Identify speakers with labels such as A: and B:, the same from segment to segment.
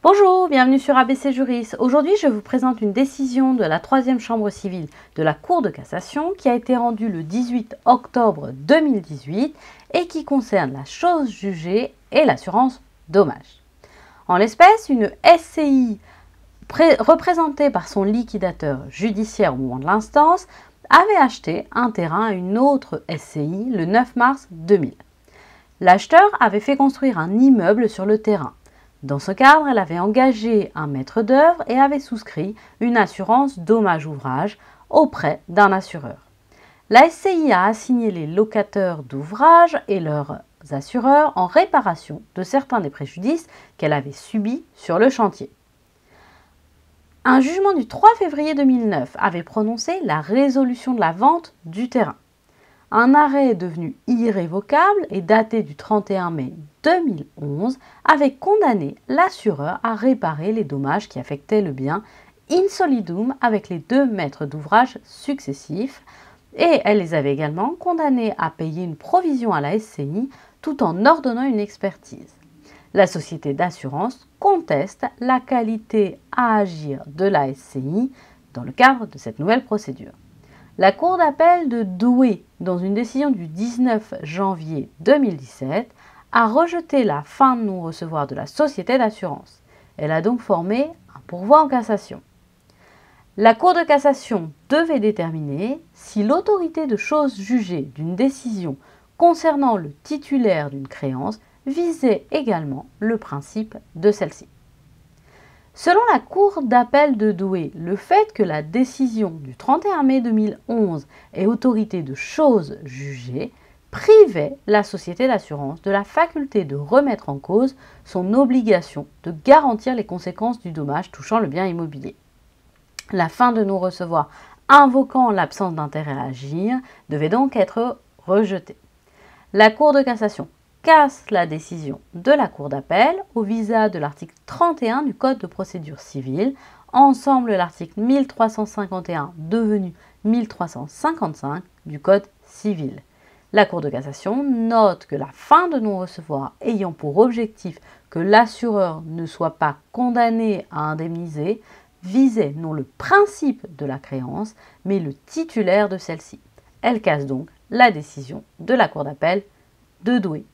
A: Bonjour, bienvenue sur ABC Juris. Aujourd'hui, je vous présente une décision de la 3e chambre civile de la Cour de cassation qui a été rendue le 18 octobre 2018 et qui concerne la chose jugée et l'assurance dommage. En l'espèce, une SCI représentée par son liquidateur judiciaire au moment de l'instance avait acheté un terrain à une autre SCI le 9 mars 2000. L'acheteur avait fait construire un immeuble sur le terrain. Dans ce cadre, elle avait engagé un maître d'œuvre et avait souscrit une assurance dommage-ouvrage auprès d'un assureur. La SCI a assigné les locataires d'ouvrage et leurs assureurs en réparation de certains des préjudices qu'elle avait subis sur le chantier. Un jugement du 3 février 2009 avait prononcé la résolution de la vente du terrain. Un arrêt devenu irrévocable et daté du 31 mai 2011 avait condamné l'assureur à réparer les dommages qui affectaient le bien in solidum avec les 2 maîtres d'ouvrage successifs et elle les avait également condamnés à payer une provision à la SCI tout en ordonnant une expertise. La société d'assurance conteste la qualité à agir de la SCI dans le cadre de cette nouvelle procédure. La Cour d'appel de Douai, dans une décision du 19 janvier 2017, a rejeté la fin de non-recevoir de la société d'assurance. Elle a donc formé un pourvoi en cassation. La Cour de cassation devait déterminer si l'autorité de chose jugée d'une décision concernant le titulaire d'une créance visait également le principe de celle-ci. Selon la Cour d'appel de Douai, le fait que la décision du 31 mai 2011 ait autorité de chose jugée privait la société d'assurance de la faculté de remettre en cause son obligation de garantir les conséquences du dommage touchant le bien immobilier. La fin de non-recevoir invoquant l'absence d'intérêt à agir devait donc être rejetée. La Cour de cassation casse la décision de la Cour d'appel au visa de l'article 31 du Code de procédure civile, ensemble l'article 1351 devenu 1355 du Code civil. La Cour de cassation note que la fin de non-recevoir ayant pour objectif que l'assureur ne soit pas condamné à indemniser visait non le principe de la créance, mais le titulaire de celle-ci. Elle casse donc la décision de la Cour d'appel de Douai.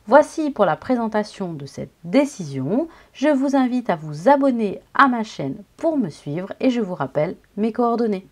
A: Voici pour la présentation de cette décision. Je vous invite à vous abonner à ma chaîne pour me suivre et je vous rappelle mes coordonnées.